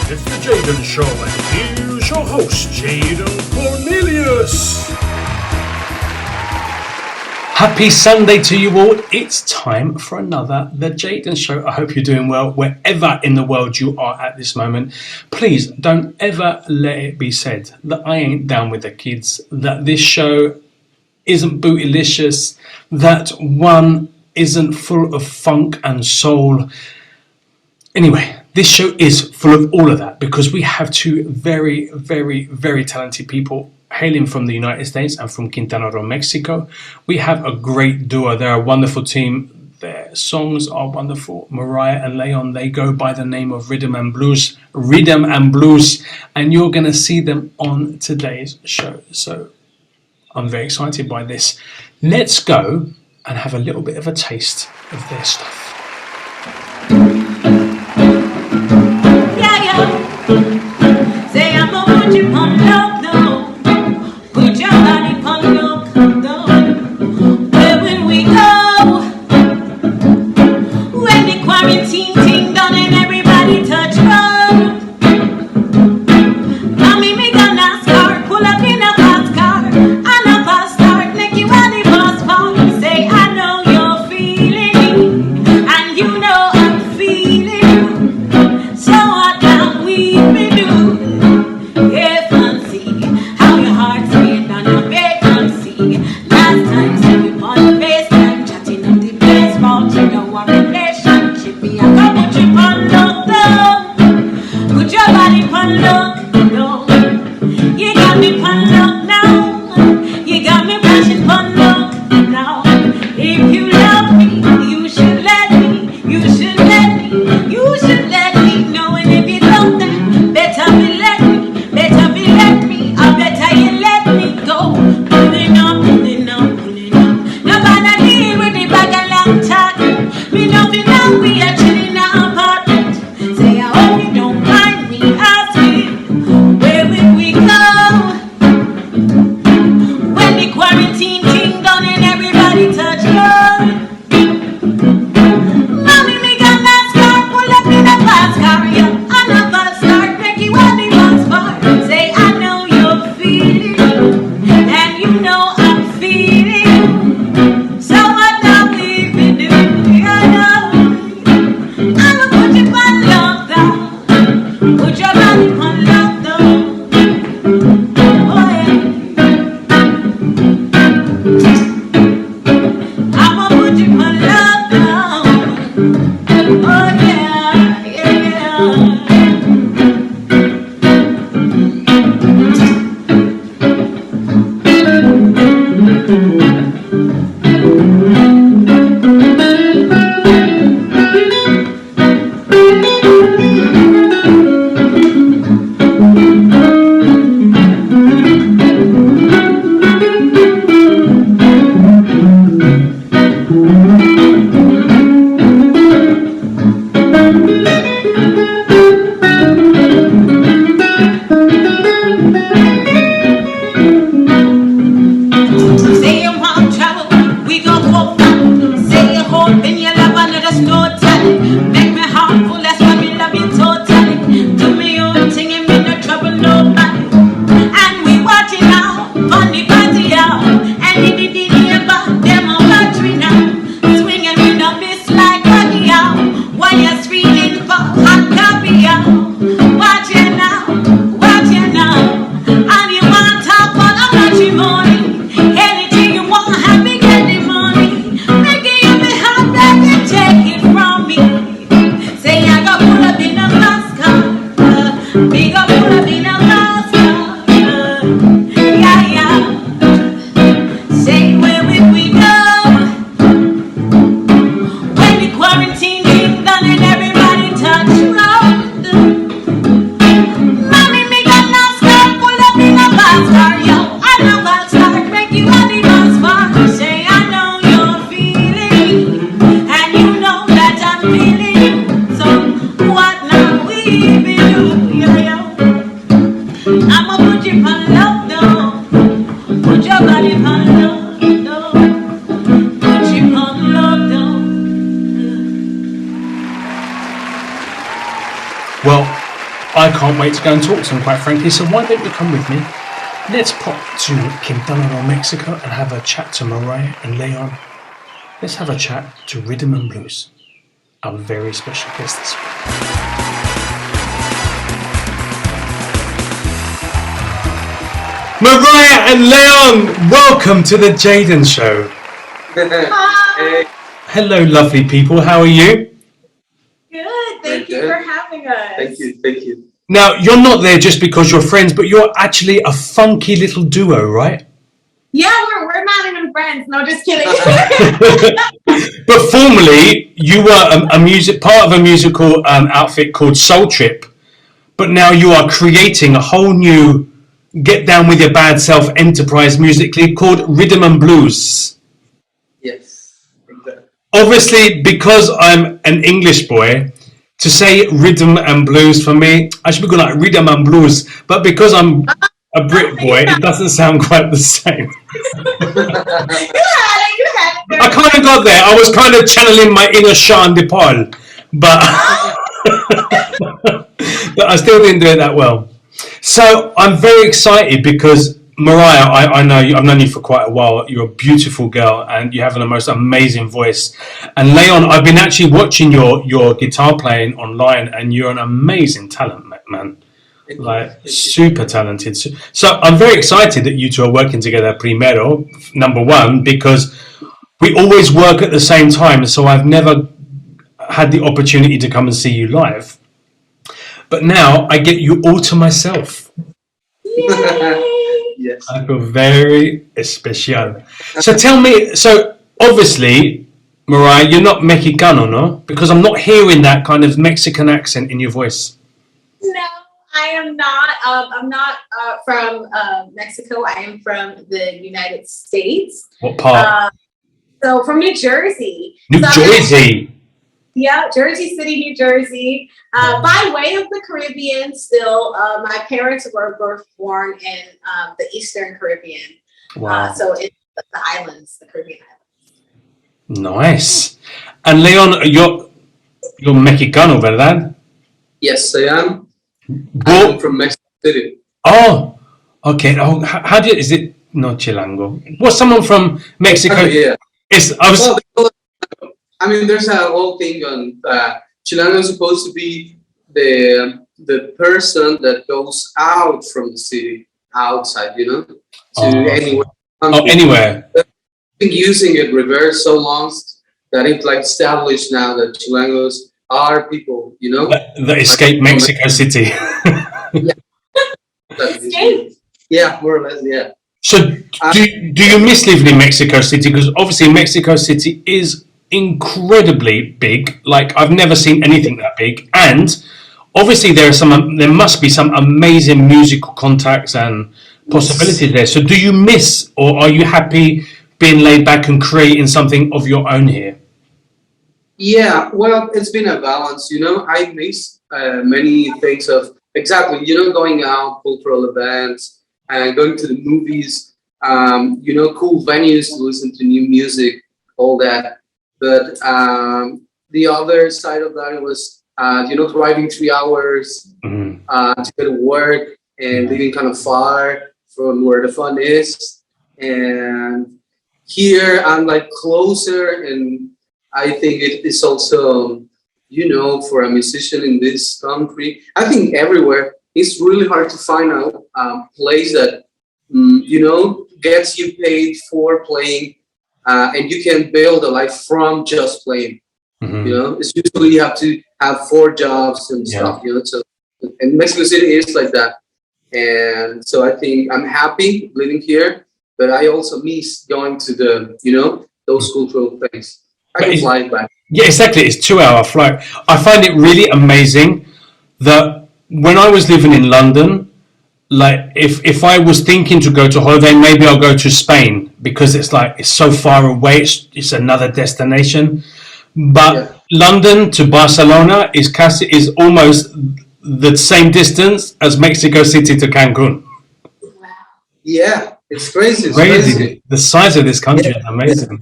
It's the Jaden Show, and here's your host, Jaden Cornelius. Happy Sunday to you all. It's time for another The Jaden Show. I hope you're doing well wherever in the world you are at this moment. Please don't ever let it be said that I ain't down with the kids, that this show isn't bootylicious, that one isn't full of funk and soul. Anyway, this show is full of all of that because we have two very, very, very talented people hailing from the United States and from Quintana Too Mexico. We have a great duo. They're a wonderful team. Their songs are wonderful. Mariah and León, they go by the name of Riddim And Blues. Riddim And Blues. And you're going to see them on today's show. So I'm very excited by this. Let's go and have a little bit of a taste of their stuff. Say I'm gonna put you on lock, no. Put your body on lock, no. Where will we go? When the quarantine thing done and everybody touch road. Mommy, me gonna start, pull up in a fast car. And a fast start, make you ready fast part. Say I know you're feeling me, and you know I'm feeling you. So what can we do? Yeah, fancy how your heart's beat on your vacancy. Last time, see you on FaceTime, chatting up the place, about you know our relationship. Me, I can put you on lockdown, put your body on lockdown. You got me on lockdown, you got me passion on lockdown. If you love me, you should let me, you should let me, you should let me know. And if you don't, then better be let me, I better you let me go. Pulling up, pulling up, pulling up. Nobody deal with the bag of long talk. Me know we know we are chilling in our apartment. Say I hope you don't mind me asking, where will we go? When the quarantine thing done and everybody touch road. Mommy, me gonna start, pull up in a fast car, yeah. And a fast start, make you want the fast part. Say I know you're feeling me, and you know I'm feeling you. So what now we been doing? I know I'ma put you on lockdown, put your body on lockdown. Oh yeah, I'ma put you on lockdown. Oh yeah, yeah. Say you want travel, we go go back. Say you hope in your love and let us know telling. Make me heart full, that's why me love you totally. Do me own thing and me no trouble nobody. And we watching now, on the party out. And the about them on battery now. Swinging with no miss like buggy out. While you're screaming for hot coffee out. Watch you now, watch you now. And you want to talk about how much you money. Anything you want, happy get the money. Making you be hot, that you take it from me. Say I got pull up in a fast car. We got pull up in a fast car. Yeah, yeah. Say where will we go? When the quarantine thing done and everybody touch road. Mommy, me got no skirt, pull up in a fast car, yo. I know fast start, make you on the bus bar. Say I know you're feeling me, and you know that I'm feeling you. So what now we be do, yo, yo. I'ma put you on lockdown, put your body on lockdown, put you on lockdown. Well, I can't wait to go and talk to them, quite frankly. So why don't you come with me? Let's pop to Quintana Too Mexico and have a chat to Mariah and León. Let's have a chat to Riddim And Blues, our very special guest this week. Mariah and León, welcome to the Jaden Show. Hi. Hello, lovely people. How are you? Good. Thank you for having us. Thank you. Now, you're not there just because you're friends, but you're actually a funky little duo, right? Yeah, we're not even friends. No, just kidding. But formerly, you were part of a musical outfit called Soul Trip, but now you are creating a whole new get down with your bad self enterprise musically called Riddim And Blues. Yes, exactly. Obviously, because I'm an English boy, to say Riddim And Blues for me, I should be going like Riddim And Blues, but because I'm a Brit boy, it doesn't sound quite the same. You had it. I kind of got there. I was kind of channeling my inner Sean DePaul, but but I still didn't do it that well. So I'm very excited because Mariah, I know you, I've known you for quite a while. You're a beautiful girl and you have the most amazing voice. And León, I've been actually watching your guitar playing online, and you're an amazing talent, man. Like super talented. So I'm very excited that you two are working together. Primero, number one, because we always work at the same time. So I've never had the opportunity to come and see you live. But now I get you all to myself. Yes. I feel very special. So tell me, so obviously, Mariah, you're not Mexicano, no? Because I'm not hearing that kind of Mexican accent in your voice. No, I am not. I'm not from Mexico. I am from the United States. What part? So from New Jersey. New Jersey. Yeah, Jersey City, New Jersey. By way of the Caribbean, still. My parents were both born in the Eastern Caribbean. Wow. So it's the islands, the Caribbean islands. Nice. And León, you're Mexicano, ¿verdad? Yes, I am. Well, I'm from Mexico City. oh, okay. Oh, how do you, is it no Chilango? What's someone from Mexico? Yeah. Well, I mean, there's a whole thing on Chilango is supposed to be the person that goes out from the city, outside, to anywhere. Anywhere. I've been using it reverse so long that it's like established now that Chilangos are people, That escape Mexico City. Yeah, more or less, yeah. So do you miss living in Mexico City? Because obviously Mexico City is incredibly big. Like I've never seen anything that big, and obviously there must be some amazing musical contacts and possibilities there. So do you miss, or are you happy being laid back and creating something of your own here? Yeah, well, it's been a balance. I miss many things of exactly, going out, cultural events, and going to the movies. Cool venues to listen to new music, all that. But the other side of that was, driving 3 hours to go to work and living kind of far from where the fun is. And here I'm like closer, and I think it is also, for a musician in this country, I think everywhere, it's really hard to find a place that, gets you paid for playing. And you can build a life from just playing. It's usually you have to have 4 jobs and stuff. So, and Mexico City is like that. And so I think I'm happy living here, but I also miss going to the, those cultural things. I can fly back. Yeah, exactly. It's 2-hour flight. I find it really amazing that when I was living in London, like if I was thinking to go to holiday, maybe I'll go to Spain because it's so far away. It's another destination. But London to Barcelona is almost the same distance as Mexico City to Cancun. Wow. Yeah, it's crazy. It's crazy. The size of this country is amazing.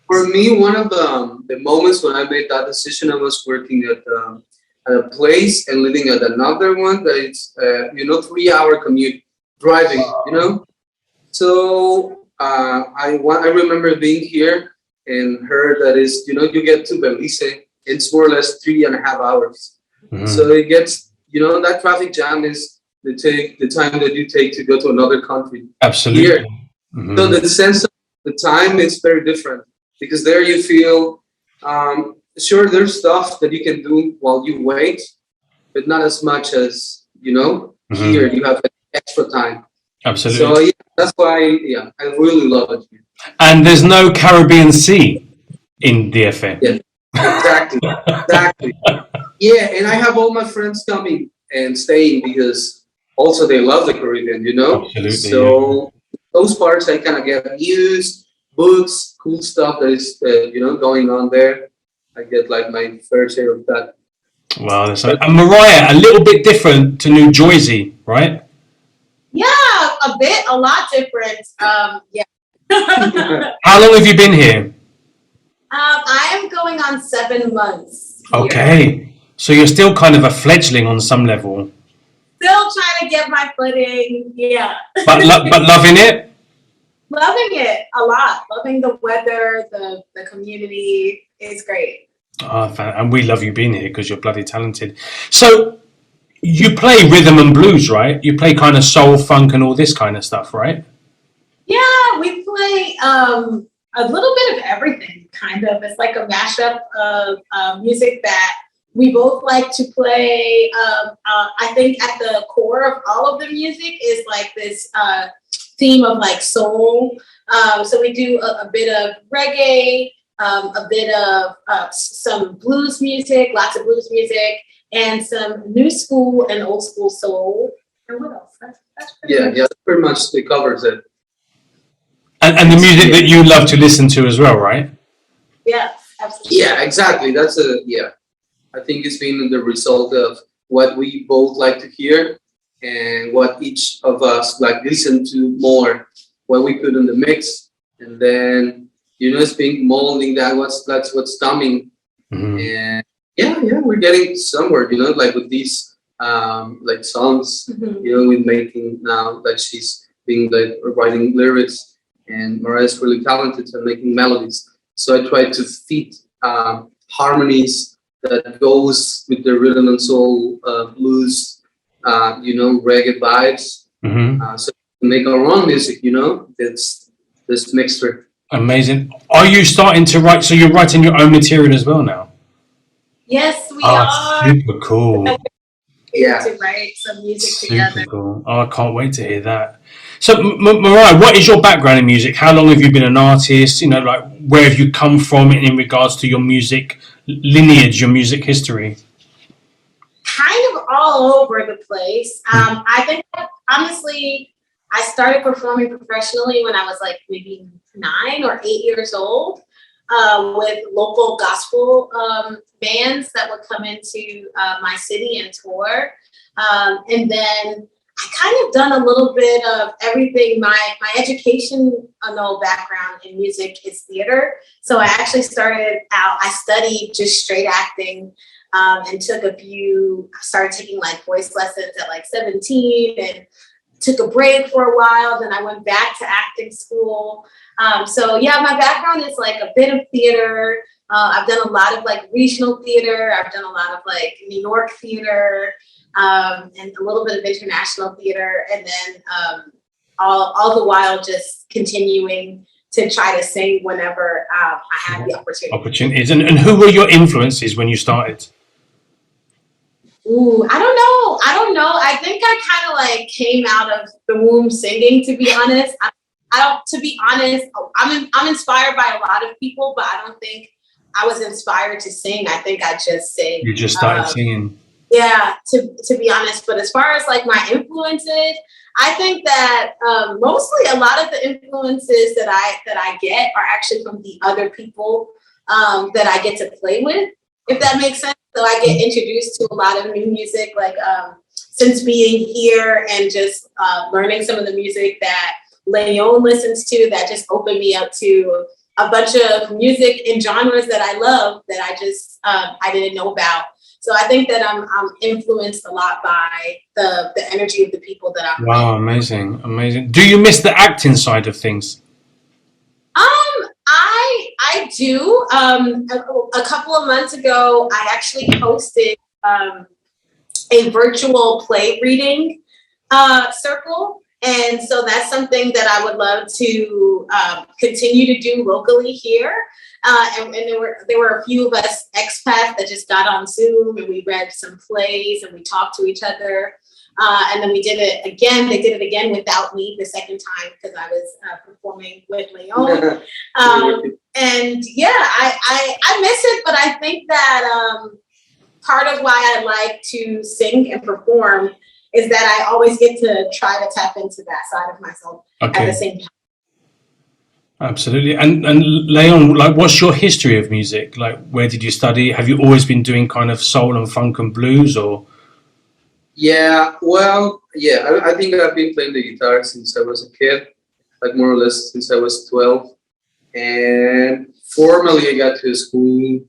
For me, one of the moments when I made that decision, I was working at at a place and living at another one that it's 3-hour commute driving, So I remember being here and heard that is, you get to Belize, it's more or less 3.5 hours. Mhm. So it gets, that traffic jam is the time that you take to go to another country. Absolutely. Here. Mhm. So the sense of the time is very different because there you feel, sure, there's stuff that you can do while you wait, but not as much as, here you have extra time. Absolutely. So yeah, that's why, I really love it here. And there's no Caribbean Sea in DFA. Yeah, exactly. Exactly. Yeah, and I have all my friends coming and staying because also they love the Caribbean, Absolutely. So those parts I kind of get news, books, cool stuff that is, going on there. I get like my fair share of that. Wow. And Mariah, a little bit different to New Jersey, right? Yeah, a lot different. Yeah. How long have you been here? I am going on 7 months. Here. Okay. So you're still kind of a fledgling on some level. Still trying to get my footing. Yeah. But loving it? Loving it a lot. Loving the weather, the community. It's great. Oh, and we love you being here because you're bloody talented. So you play rhythm and blues, right? You play kind of soul, funk, and all this kind of stuff, right? Yeah, we play a little bit of everything, kind of. It's like a mashup of music that we both like to play. I think at the core of all of the music is like this theme of like soul. So we do a bit of reggae, a bit of some blues music, lots of blues music, and some new school and old school soul. And what else? That's pretty much it covers it. And the music that you love to listen to as well, right? Yeah, absolutely. Yeah, exactly. I think it's been the result of what we both like to hear and what each of us like listen to more, what we put in the mix, and then it's being molding that's what's coming. Mm-hmm. And yeah, we're getting somewhere, like with these like songs, with making now that she's being like writing lyrics, and Mariah's really talented at making melodies. So I try to fit harmonies that goes with the rhythm and soul, blues, reggae vibes. Mm-hmm. So we make our own music, that's this mixture. Amazing. Are you starting to write? So you're writing your own material as well now? Yes, we are. Super cool. Yeah. To write some music Super together. cool. Oh, I can't wait to hear that. So, Mariah, what is your background in music? How long have you been an artist? Where have you come from in regards to your music lineage, your music history? Kind of all over the place. I think, honestly, I started performing professionally when I was like maybe 9 or 8 years old with local gospel bands that would come into my city and tour. And then I kind of done a little bit of everything. My educational background in music is theater. So I actually I studied just straight acting and started taking like voice lessons at like 17 and took a break for a while. Then I went back to acting school. So yeah, my background is like a bit of theater. I've done a lot of like regional theater. I've done a lot of like New York theater. And a little bit of international theater, and then all the while just continuing to try to sing whenever I had the opportunities. And who were your influences when you started? Ooh, I don't know. I think I kind of like came out of the womb singing, to be honest. I'm inspired by a lot of people, but I don't think I was inspired to sing. I think I just sang. You just started singing. Yeah, to be honest. But as far as like my influences, I think that mostly a lot of the influences that I get are actually from the other people that I get to play with, if that makes sense. So I get introduced to a lot of new music, like since being here and just learning some of the music that León listens to, that just opened me up to a bunch of music and genres that I love that I just I didn't know about. So I think that I'm influenced a lot by the energy of the people that I'm Wow, amazing. Do you miss the acting side of things? I do. A couple of months ago, I actually hosted a virtual play reading circle. And so that's something that I would love to continue to do locally here. And there were a few of us expats that just got on Zoom and we read some plays and we talked to each other. And then we did it again. They did it again without me the second time because I was performing with León. And yeah, I miss it, but I think that part of why I like to sing and perform is that I always get to try to tap into that side of myself at the same time. Absolutely. And León, like, what's your history of music? Like, where did you study? Have you always been doing kind of soul and funk and blues, or? Yeah, well, yeah, I think I've been playing the guitar since I was a kid, like more or less since I was 12. And formally I got to school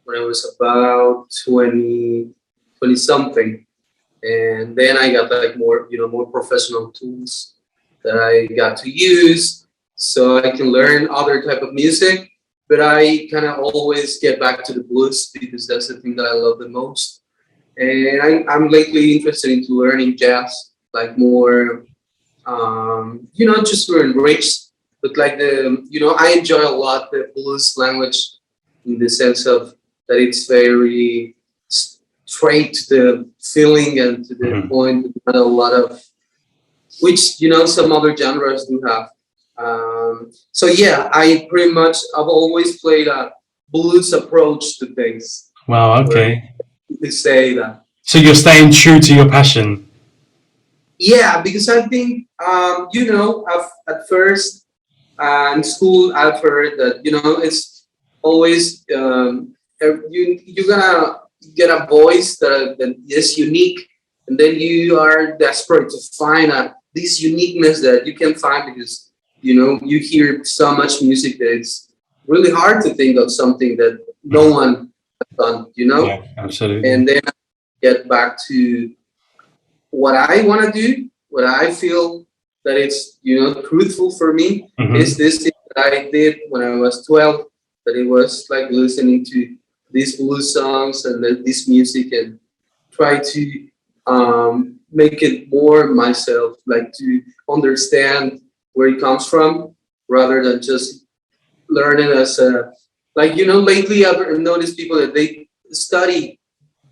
when I was about 20 something. And then I got like more professional tools that I got to use so I can learn other type of music. But I kind of always get back to the blues because that's the thing that I love the most. And I'm lately interested into learning jazz, like more, just to enrich. But like I enjoy a lot the blues language in the sense of that it's very straight to the feeling and to the point. Not a lot of, which some other genres do have. So yeah, I've always played a blues approach to things. Wow. Okay. To say that. So you're staying true to your passion. Yeah, because I think at first in school I've heard that it's always you're gonna get a voice that is unique, and then you are desperate to find this uniqueness that you can find because you hear so much music that it's really hard to think of something that no one has done. Yeah, absolutely. And then I get back to what I want to do, what I feel that it's truthful for me is this thing that I did when I was 12, that it was like listening to these blues songs and this music and try to make it more myself, like to understand where it comes from rather than just learning as a, lately I've noticed people that they study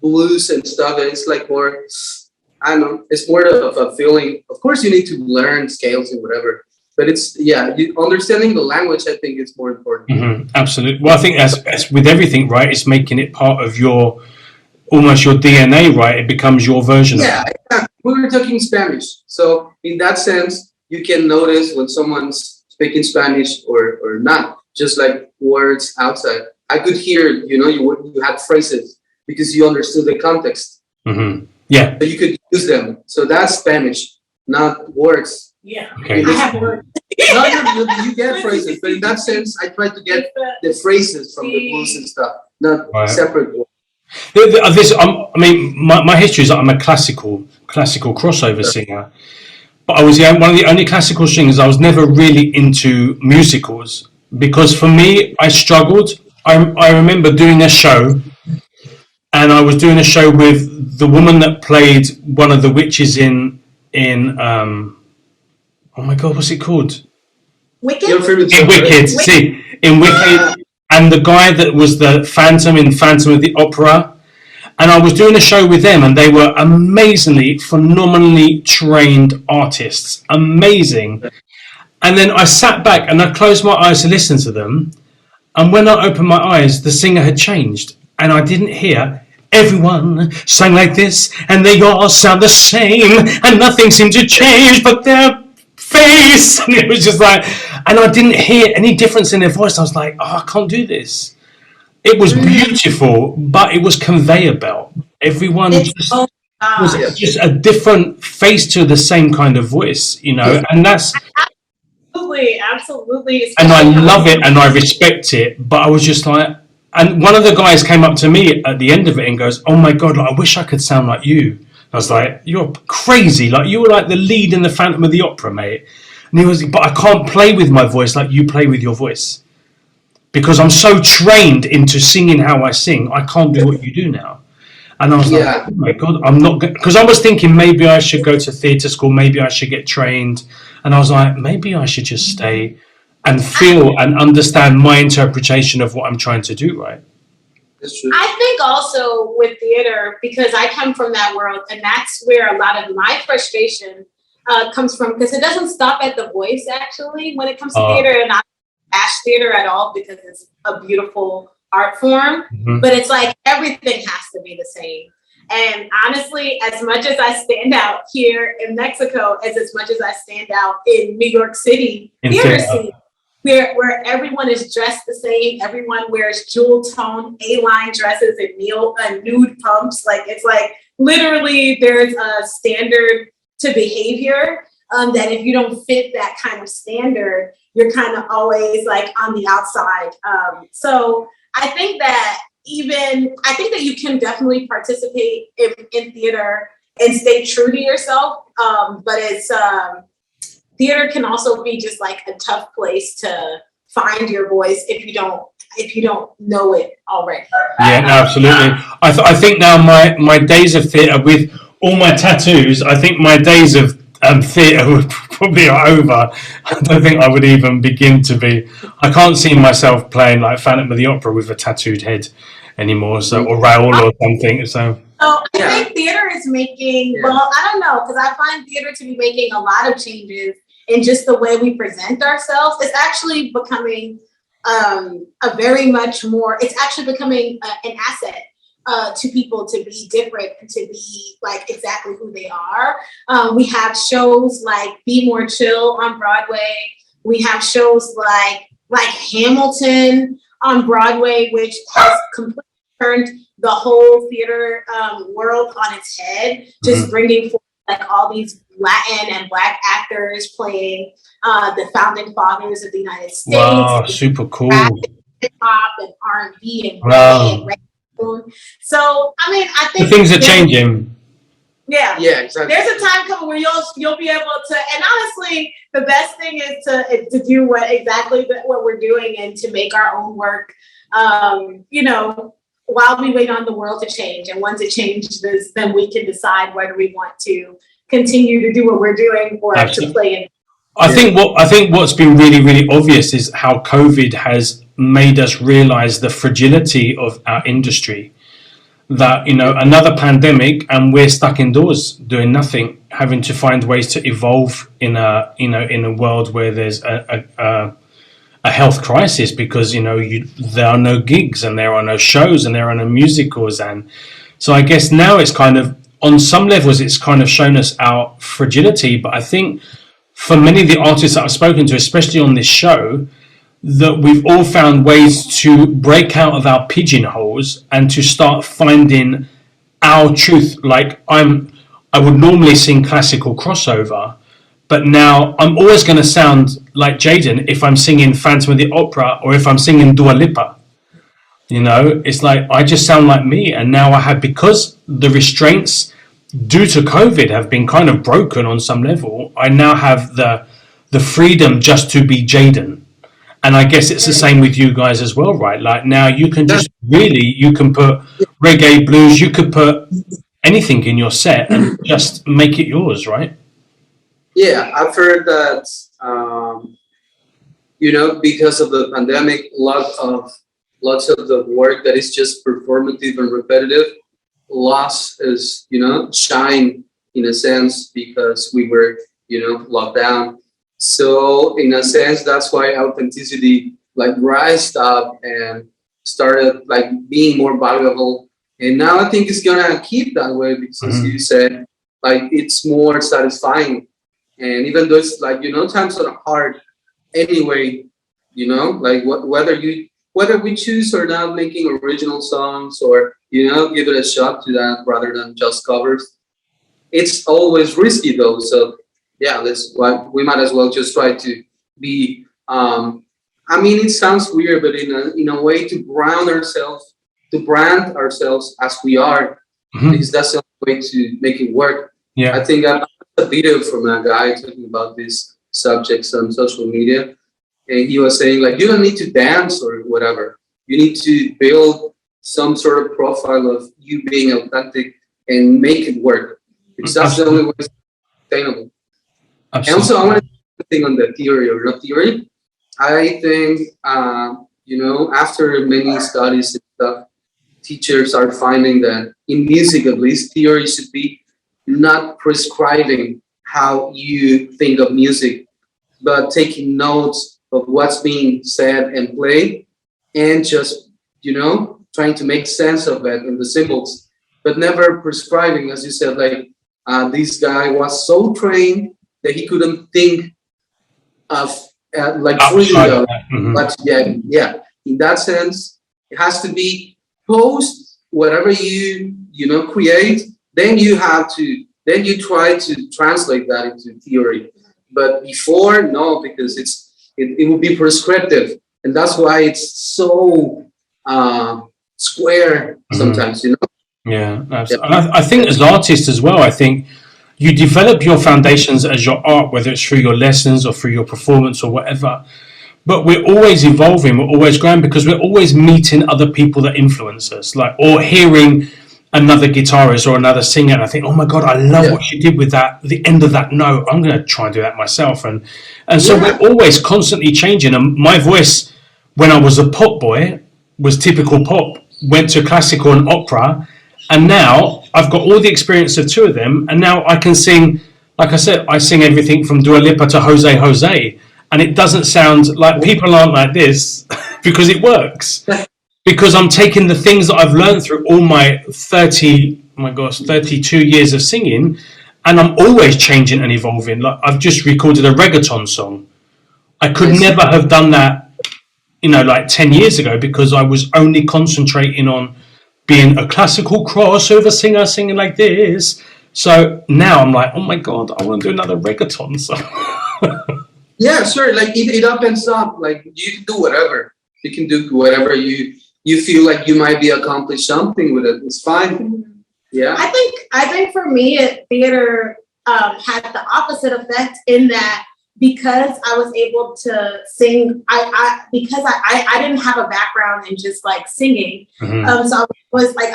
blues and stuff and it's like more, I don't know, it's more of a feeling. Of course you need to learn scales and whatever, but it's, understanding the language I think is more important. Absolutely. Well, I think as with everything, right, it's making it part of almost your DNA, right? It becomes your version of it. Yeah, we were talking Spanish. So in that sense, you can notice when someone's speaking Spanish or not, just like words outside. I could hear, you had phrases because you understood the context. Yeah. So you could use them. So that's Spanish, not words. Yeah. Okay. I have words. No, you get phrases, but in that sense, I try to get the phrases from the blues and stuff, not separate words. My history is that I'm a classical crossover singer, but I was one of the only classical singers. I was never really into musicals because for me, I struggled. I remember doing a show, and I was doing a show with the woman that played one of the witches in oh my God, what's it called? Wicked? In Wicked. See, in Wicked. And the guy that was the Phantom in Phantom of the Opera. And I was doing a show with them and they were phenomenally trained artists. Amazing. And then I sat back and I closed my eyes to listen to them. And when I opened my eyes, the singer had changed. And I didn't hear everyone sang like this and they all sound the same and nothing seemed to change but their face. And it was just like, and I didn't hear any difference in their voice. I was like, I can't do this. It was beautiful, but it was conveyor belt. Everyone was just a different face to the same kind of voice, and that's absolutely. And I love it and I respect it, but I was just like, And one of the guys came up to me at the end of it and goes, "Oh my God, like, I wish I could sound like you." I was like, "You're crazy. Like, you were like the lead in the Phantom of the Opera, mate." And he was, "But I can't play with my voice like you play with your voice. Because I'm so trained into singing how I sing, I can't do what you do now." And I was like, Yeah, "Oh my God, I'm not," because I was thinking maybe I should go to theatre school, maybe I should get trained. And I was like, maybe I should just stay and feel and understand my interpretation of what I'm trying to do, right? that's true. I think also with theater, because I come from that world, and that's where a lot of my frustration comes from, because it doesn't stop at the voice, actually, when it comes to theater, and I don't bash theater at all, because it's a beautiful art form, but it's like everything has to be the same. And honestly, as much as I stand out here in Mexico, as much as I stand out in New York City, In theater theatre. scene, where everyone is dressed the same, everyone wears jewel tone A-line dresses and nude pumps. Like, it's like literally there's a standard to behavior, that if you don't fit that kind of standard, you're kind of always like on the outside. So I think that you can definitely participate in theater and stay true to yourself. But it's theater can also be just like a tough place to find your voice if you don't know it already. Yeah, no, absolutely. I think now my days of theatre, with all my tattoos, I think my days of theatre would probably are over. I don't think I would even begin to be. I can't see myself playing like Phantom of the Opera with a tattooed head anymore, so, or Raoul or something. So I think theater is making, well, I don't know, because I find theater to be making a lot of changes in just the way we present ourselves. It's actually becoming it's actually becoming an asset to people to be different and to be like exactly who they are. We have shows like Be More Chill on Broadway. We have shows like Hamilton on Broadway, which has completely turned the whole theater world on its head, just bringing forth like all these Latin and Black actors playing the founding fathers of the United States. wow, super cool. Hip hop and R&B and Wow. reggae. So I mean, I think Things are changing. Yeah, Yeah, exactly. There's a time coming where you'll be able to, and honestly, the best thing is to do what we're doing and to make our own work. While we wait on the world to change, and once it changes, then we can decide whether we want to continue to do what we're doing or to play in. I think what's been really, really obvious is how COVID has made us realize the fragility of our industry. That, another pandemic and we're stuck indoors doing nothing, having to find ways to evolve in a world where there's a health crisis, because there are no gigs and there are no shows and there are no musicals. And so I guess now it's kind of, on some levels, it's kind of shown us our fragility. But I think for many of the artists that I've spoken to, especially on this show, that we've all found ways to break out of our pigeonholes and to start finding our truth. Like, I would normally sing classical crossover, but now I'm always going to sound like Jaden if I'm singing Phantom of the Opera or if I'm singing Dua Lipa. It's like I just sound like me. And now I have, because the restraints due to COVID have been kind of broken on some level, I now have the freedom just to be Jaden. And I guess it's the same with you guys as well, right? Like, now you can just you can put reggae, blues, you could put anything in your set and just make it yours, right? Yeah, I've heard that, because of the pandemic, lots of the work that is just performative and repetitive lost its, shine in a sense, because we were, locked down. So in a sense, that's why authenticity rised up and started being more valuable. And now I think it's gonna keep that way, because as you said, it's more satisfying. And even though it's times are hard anyway, whether we choose or not making original songs or, give it a shot to that rather than just covers, it's always risky though. So yeah, that's why we might as well just try to be I mean, it sounds weird, but in a way to brand ourselves as we are, because that's the only way to make it work. Yeah. I think I saw a video from a guy talking about these subjects on social media, and he was saying like, you don't need to dance or whatever. You need to build some sort of profile of you being authentic and make it work. Because that's the only way it's sustainable. Absolutely. And also, I want to think on the theory or not theory. I think, after many studies and stuff, teachers are finding that in music, at least, theory should be not prescribing how you think of music, but taking notes of what's being said and played, and just, trying to make sense of it in the symbols, but never prescribing, as you said, like this guy was so trained that he couldn't think of freely. But yeah, in that sense, it has to be post whatever you create, then you try to translate that into theory. But before, no, because it will be prescriptive, and that's why it's so square sometimes, Yeah, absolutely. And I think as artists as well, I think you develop your foundations as your art, whether it's through your lessons or through your performance or whatever. But we're always evolving, we're always growing, because we're always meeting other people that influence us, or hearing another guitarist or another singer, and I think, oh my God, I love what she did with that, the end of that note. I'm going to try and do that myself. And so we're always constantly changing. And my voice, when I was a pop boy, was typical pop, went to classical and opera, and now I've got all the experience of two of them, and now I can sing, like I said, I sing everything from Dua Lipa to Jose Jose, and it doesn't sound like people aren't like this because it works. Because I'm taking the things that I've learned through all my 32 years of singing, and I'm always changing and evolving. Like, I've just recorded a reggaeton song. I could never have done that, 10 years ago, because I was only concentrating on being a classical crossover singer singing like this. So now I'm like, oh my God, I want to do another reggaeton song. Yeah, sure. Like it opens up. Like you can do whatever. You can do whatever you feel like you might be accomplish something with it. It's fine. Yeah. I think for me, theater had the opposite effect in that, because I was able to sing, because I didn't have a background in just like singing. So I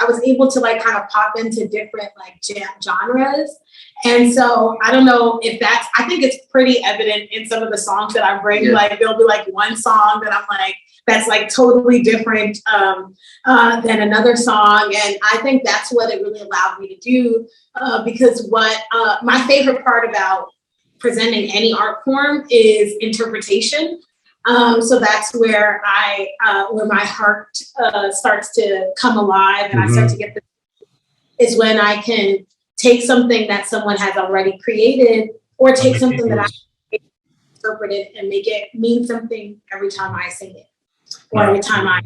was able to like kind of pop into different like genres. And so I don't know if I think it's pretty evident in some of the songs that I bring. Like there'll be like one song that I'm like, that's like totally different than another song. And I think that's what it really allowed me to do, because what my favorite part about presenting any art form is interpretation. So that's where where my heart starts to come alive, and I start to get is when I can take something that someone has already created, or take something that I interpreted and make it mean something every time I sing it, or every time I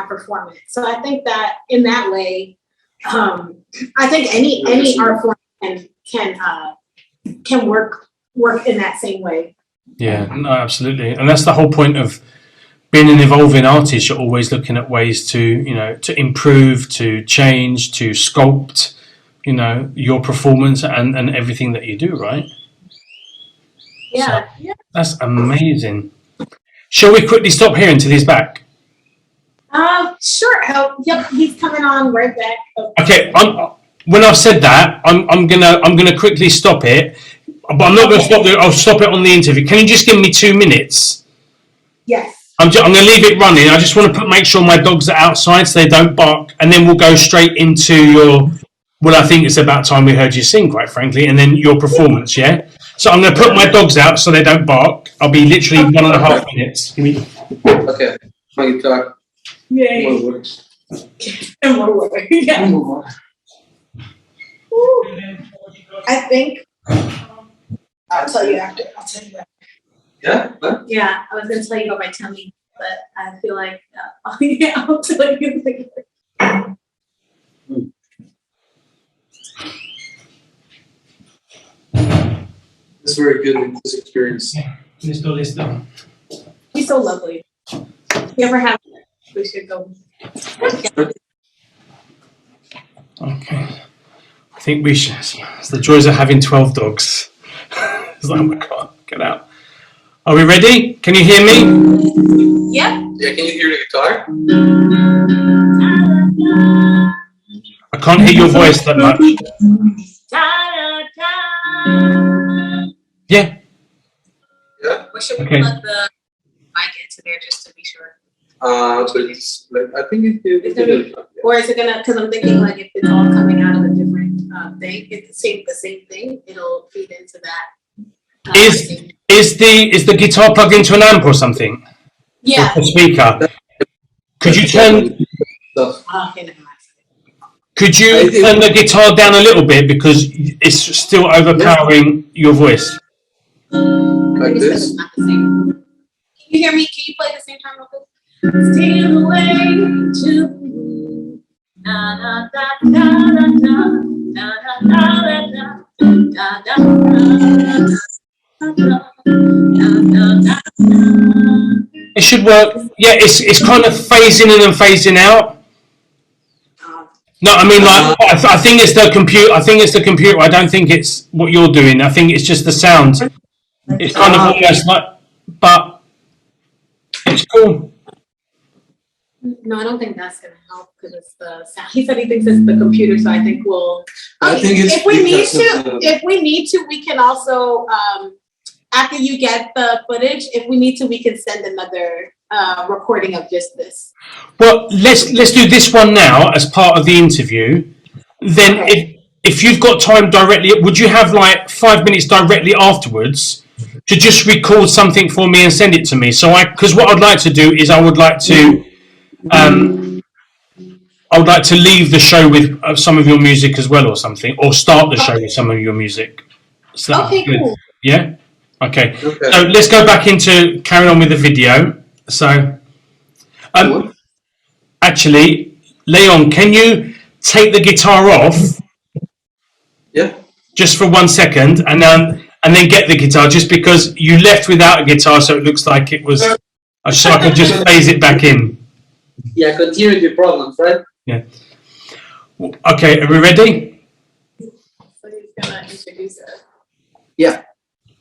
perform it. So I think that in that way, I think any art form can work in that same way. Yeah, no, absolutely. And that's the whole point of being an evolving artist. You're always looking at ways to improve, to change, to sculpt, your performance and everything that you do, right? Yeah. So, that's amazing. Shall we quickly stop here until he's back? Sure. Yep, he's coming on right back. Okay. When I've said that, I'm gonna quickly stop it, but I'm not gonna stop it. I'll stop it on the interview. Can you just give me 2 minutes? Yes. I'm gonna leave it running. I just want to make sure my dogs are outside so they don't bark, and then we'll go straight into your. Well, I think it's about time we heard you sing, quite frankly, and then your performance. Yeah. So I'm gonna put my dogs out so they don't bark. I'll be literally 1.5 minutes. Give me. Okay. My guitar. Yeah. More words. And more work. Yeah. More. I think I'll tell you after. I'll tell you after. Yeah? Huh? Yeah, I was going to tell you about my tummy, but I feel like, I'll tell you later. It's very good in this experience. Listo. He's so lovely. you ever have, we should go. Okay. I think we should. It's the joys of having 12 dogs. It's like, oh my God, get out. Are we ready? Can you hear me? Yep. Yeah, can you hear the guitar? I can't hear your voice that much. Yeah. Yeah. Or should we Okay. plug the mic into there just to be sure? So it's like, I think it's gonna be, Or is it gonna? Because I'm thinking like if it's all coming out of a different thing, if it's the same thing, it'll feed into that. Is the guitar plugged into an amp or something? Yeah. Or a speaker? Could you turn Could you turn the guitar down a little bit because it's still overpowering your voice? like this. Not the same. Can you hear me? Can you play at the same time real quick? Steal away to na na da da da da da da da da. It should work. Yeah, it's kind of phasing in and phasing out. No, I mean, like, I think it's the computer. I think it's the computer. I don't think it's what you're doing. I think it's just the sound. It's kind of almost like, but it's cool. No, I don't think that's gonna help because it's the sound. He said he thinks it's the computer, so I think we'll. I think it's if we need because of to, if we need to, we can also after you get the footage, if we need to, we can send another recording of just this. Well, let's do this one now as part of the interview. Then, Okay. if you've got time directly, would you have like 5 minutes directly afterwards to just record something for me and send it to me? So because what I'd like to do is I would like to leave the show with some of your music as well, or something, or start the show with some of your music. So Okay, cool. Yeah. Okay. Okay. So let's go back into carrying on with the video. So, actually, León, can you take the guitar off? Yeah. Just for 1 second, and then get the guitar. Just because you left without a guitar, so it looks like it was. So I could just phase it back in. Yeah, continuity problems, right? Yeah. Okay, are we ready? So he's gonna introduce us. Yeah.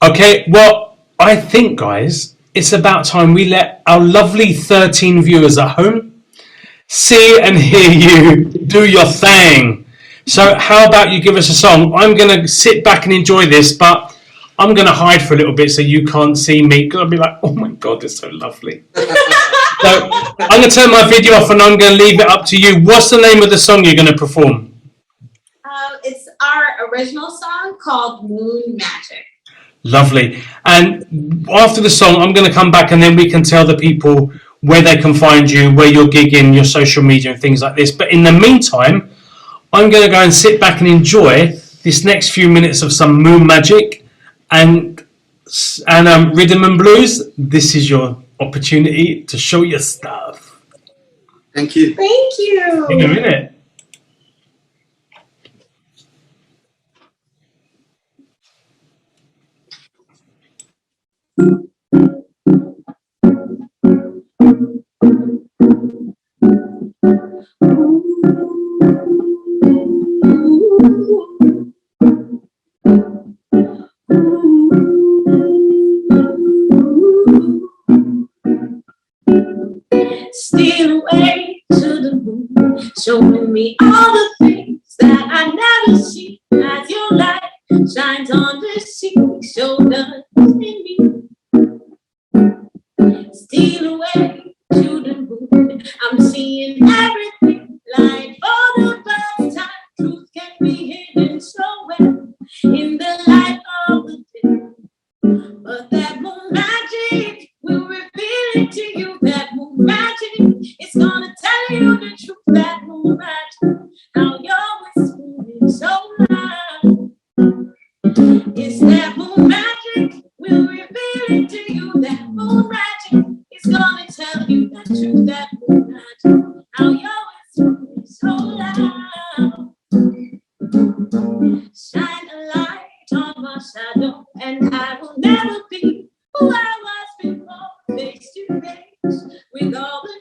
Okay. Well, I think, guys, it's about time we let our lovely 13 viewers at home see and hear you do your thing. So how about you give us a song? I'm going to sit back and enjoy this, but I'm going to hide for a little bit so you can't see me. Because I'll be like, oh my God, it's so lovely. So I'm going to turn my video off and I'm going to leave it up to you. What's the name of the song you're going to perform? It's our original song called Moon Magic. Lovely. And after the song, I'm going to come back and then we can tell the people where they can find you, where you're gigging, your social media and things like this. But in the meantime, I'm going to go and sit back and enjoy this next few minutes of some Moon Magic and Riddim And Blues. This is your opportunity to show your stuff. Thank you. Thank you. In a minute. Steal away to the moon, showing me all the things that I never see. As your light shines on the sea, shoulders in me. Steal away to the moon, I'm seeing everything like for the first time. Truth can be hidden so well in the light of the day. But that moon magic will reveal it to you. That moon magic is gonna tell you the truth. That moon magic, how you're whispering so loud. It's that moon magic will reveal it to you. That moon magic is gonna tell you the truth. That moon magic, how you're whispering so loud. Shine a light on my shadow, and I will never be who I was before. Face to face with all the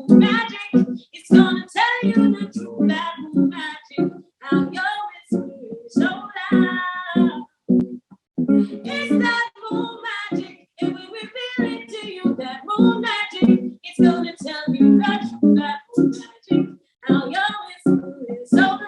moon magic. It's gonna tell you the truth, that moon magic. How your whisper is so loud. It's that moon magic. It will reveal it to you, that moon magic. It's gonna tell you the truth, that moon magic. How your whisper is so loud.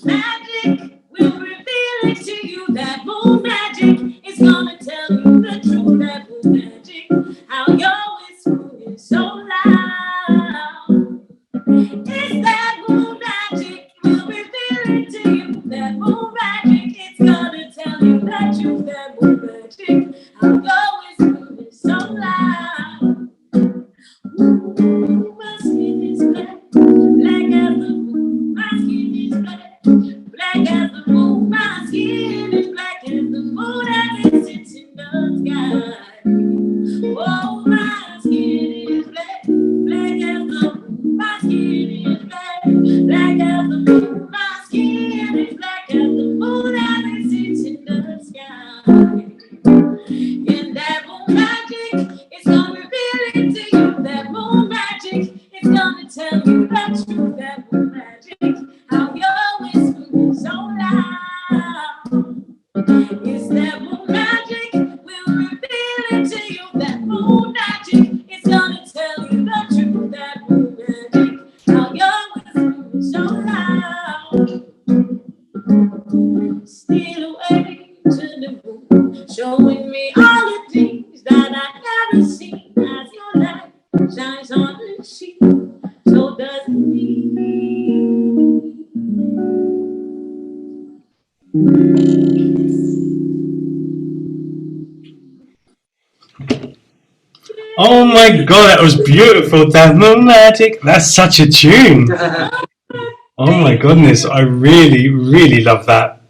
Magic will reveal it to you, that moon magic is gonna tell you the truth, that moon magic. How your whisper is so loud. It's that moon magic will reveal it to you, that moon magic. It's gonna tell you the truth, that moon magic. How your whisper is so loud. Ooh, my skin is black, black as the moon. My skin is black, black as the moon. My skin is black as the moon as it sits in the sky. Oh, my skin is black, black as the moon. My skin is black, black as the moon. My skin is black as the moon as it sits in the sky. And that moon magic is gonna reveal it to you, that moon magic. It's gonna tell you the truth, that moon magic. How your whisper is so loud. It's that moon magic will reveal it to you, that moon magic. It's gonna tell you the truth, that moon magic. How your whisper is so loud. Steal away to the moon, showing me all the things that I never seen. As your light shines on the sheet, so does it me. Oh my god, that was beautiful. That moon magic. That's such a tune. Oh my goodness, I really, really love that.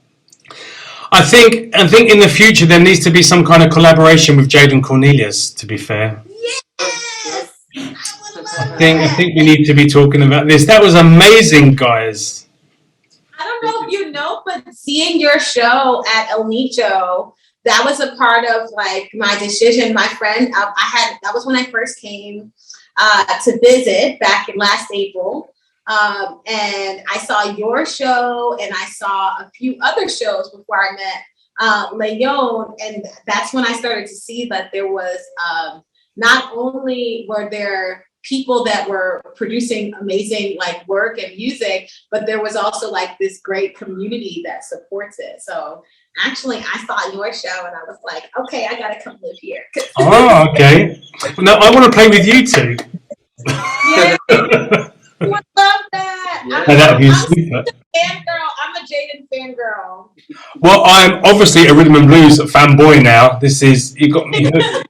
I think in the future there needs to be some kind of collaboration with Jaden Cornelius. To be fair, Yes! I think we need to be talking about this. That was amazing, guys. I don't know if you know, but seeing your show at El Nicho, that was a part of like my decision. My friend, that was when I first came to visit back in last April. And I saw your show and I saw a few other shows before I met León. And that's when I started to see that there was not only were there people that were producing amazing like work and music, but there was also like this great community that supports it. So actually I saw your show and I was like, okay, I gotta come live here. Oh, okay. No, I want to play with you two. Yeah. I love that. Yeah. That'd be I'm super. fangirl. I'm a Jaden fangirl. Well, I'm obviously a Riddim And Blues fanboy now. You got me hooked.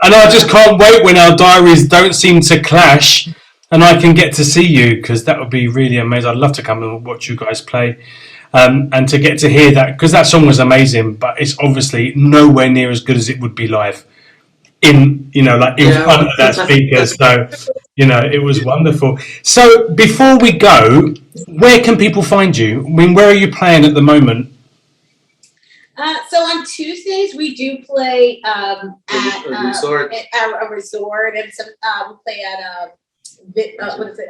And I just can't wait when our diaries don't seem to clash and I can get to see you, because that would be really amazing. I'd love to come and watch you guys play and to get to hear that, because that song was amazing, but it's obviously nowhere near as good as it would be live in front of that speaker. So, it was wonderful. So before we go, where can people find you? I mean, where are you playing at the moment? So on Tuesdays we do play at a resort. At a resort, and some we play at what is it?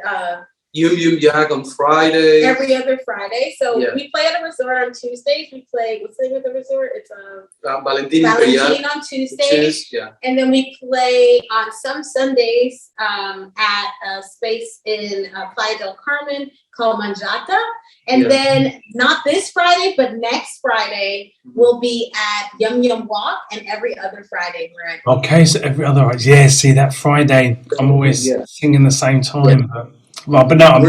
Yum Yum Yak on Friday. Every other Friday. So Yeah. we play at a resort on Tuesdays. We play, what's the name of the resort? It's Valentin Imperial. Valentin on Tuesdays. Yeah. And then we play on some Sundays at a space in Playa del Carmen called Manjata. And Yeah. then not this Friday, but next Friday we'll be at Yum Yum Walk, and every other Friday we're at. Okay, so every other, yeah. See, that Friday, I'm always singing the same time. But no, I'm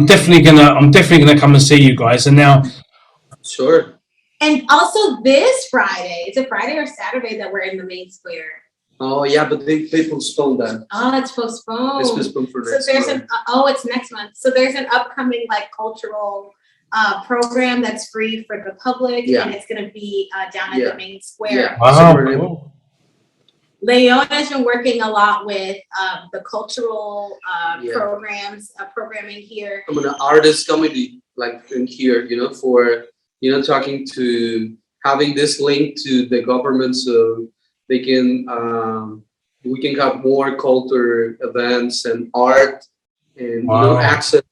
definitely gonna come and see you guys. And now, Sure. And also this Friday, is it Friday or Saturday that we're in the main square? Oh yeah, but they postponed that. Oh, it's postponed. It's postponed for So next there's month. it's next month. So there's an upcoming like cultural program that's free for the public, Yeah. and it's gonna be down at Yeah. the main square. Yeah. Wow, So we're cool. León has been working a lot with the cultural Yeah. programming here. I'm an artist comedy like in here, for talking to having this link to the government so they can we can have more culture events and art and Wow. access.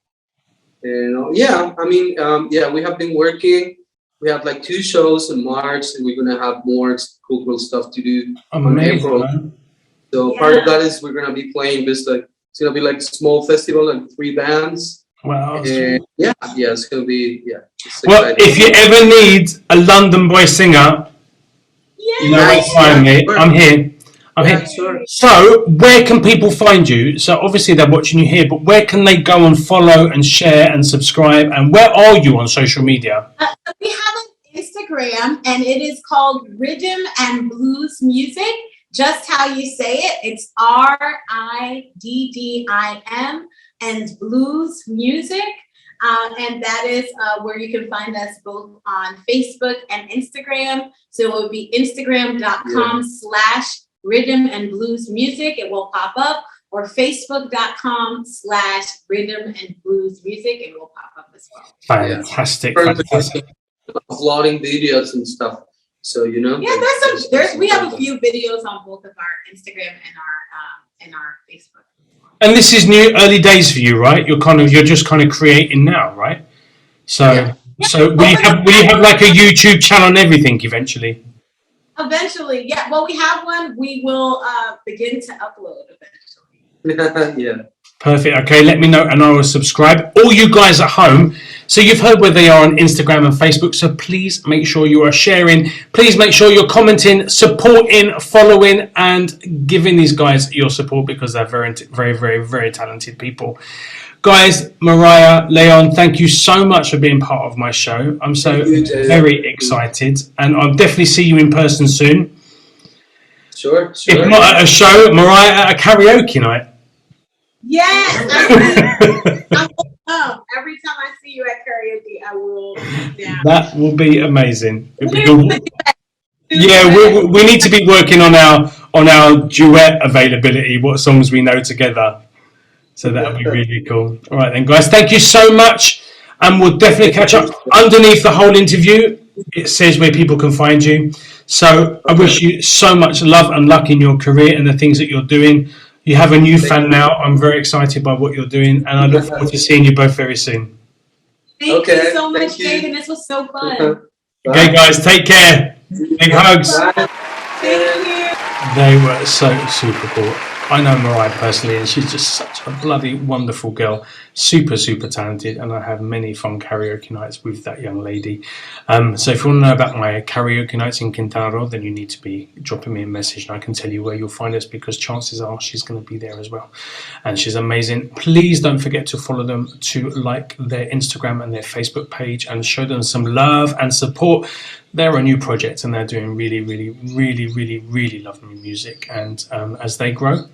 And yeah, I mean, yeah, we have been working. We have like 2 shows in March, and we're gonna have more cultural stuff to do on Amazing, April. man. So Yeah. part of that is we're gonna be playing this like it's gonna be like small festival and 3 bands. Wow. And yeah, it's gonna be it's Well, exciting. if you ever need a London boy singer, you know where to find me. I'm here. I'm Yeah, here. sure. So, where can people find you? So, obviously, they're watching you here, but where can they go and follow and share and subscribe? And where are you on social media? We have an Instagram, and it is called Riddim And Blues Music. Just how you say it. It's RIDDIM and Blues Music. And that is where you can find us both on Facebook and Instagram. So it would be Instagram.com/Riddim And Blues Music. It will pop up. Or Facebook.com/Riddim And Blues Music. It will pop up as well. Fantastic. Perfect. Fantastic. Uploading videos and stuff. So Yeah, we have a few videos on both of our Instagram and our Facebook. And this is new, early days for you, right? You're just kind of creating now, right? So, Yeah. so will you have like a YouTube channel and everything eventually? Eventually, yeah. Well, we have one. We will begin to upload eventually. Yeah. Perfect. Okay, let me know and I will subscribe. All you guys at home, so you've heard where they are on Instagram and Facebook, so please make sure you are sharing. Please make sure you're commenting, supporting, following, and giving these guys your support because they're very, very, very, very talented people. Guys, Mariah, León, thank you so much for being part of my show. I'm so very excited, and I'll definitely see you in person soon. Sure. If not at a show, Mariah at a karaoke night. Yes. Every time I see you at karaoke, I will sit down. That will be amazing. Yeah, we need to be working on our duet availability. What songs we know together. So that would be really cool. All right then, guys. Thank you so much, and we'll definitely catch up. Underneath the whole interview, it says where people can find you. So I wish you so much love and luck in your career and the things that you're doing. You have a new fan now. I'm very excited by what you're doing, and I look forward to seeing you both very soon. Thank you so much, Jaden. This was so fun. Okay, guys, take care. Big hugs. Bye. Thank you. They were so super cool. I know Mariah personally, and she's just such a bloody wonderful girl. Super, super talented, and I have many fun karaoke nights with that young lady. So if you want to know about my karaoke nights in Quintana Too, then you need to be dropping me a message, and I can tell you where you'll find us because chances are she's going to be there as well. And she's amazing. Please don't forget to follow them, to like their Instagram and their Facebook page, and show them some love and support. They're a new project, and they're doing really, really, really, really, really lovely music. And as they grow,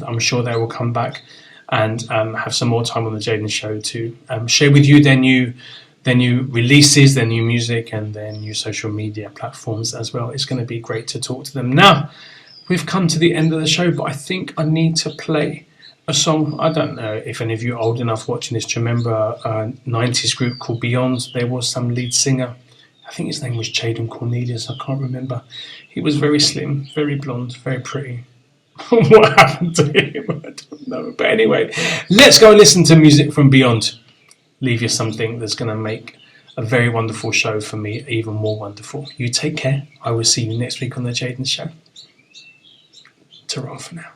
I'm sure they will come back and have some more time on the Jaden Show to share with you their new releases, their new music, and their new social media platforms as well. It's going to be great to talk to them. Now, we've come to the end of the show, but I think I need to play a song. I don't know if any of you are old enough watching this to remember a 90s group called Beyond. There was some lead singer. I think his name was Jaden Cornelius. I can't remember. He was very slim, very blonde, very pretty. What happened to him? I don't know. But anyway, let's go and listen to music from Beyond. Leave you something that's going to make a very wonderful show for me even more wonderful. You take care. I will see you next week on the Jaden Show. Ta-ra for now.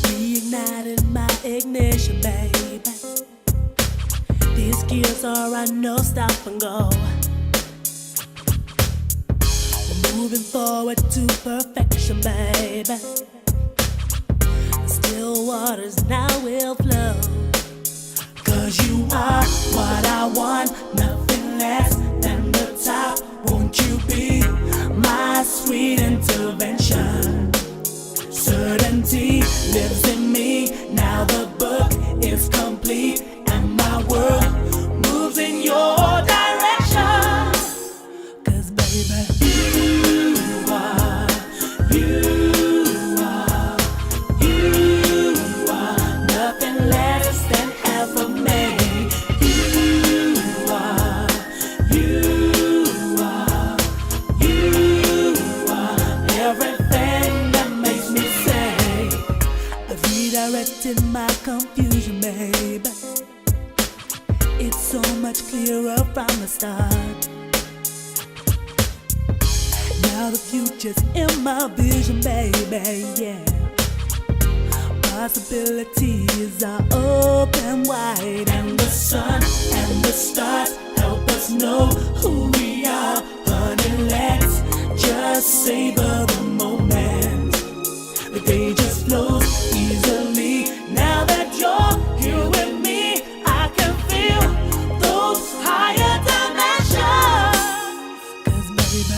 Igniting my ignition, baby. This no stop and go. We're moving forward to perfection, baby. Still waters now will flow. 'Cause you are what I want, nothing less than the top. Won't you be my sweet intervention? Certainty lives in me. Now the book is complete and my world moves in your direction. 'Cause baby, you are nothing less than ever made. You are everything that makes me say. I've redirected my confusion, baby. It's so much clearer from the start. Now the future's in my vision, baby, yeah. Possibilities are open wide, and the sun and the stars help us know who we are. Honey, let's just savor the moment. The day just flows easily. Now that you're here with me, I can feel those higher dimensions. 'Cause baby,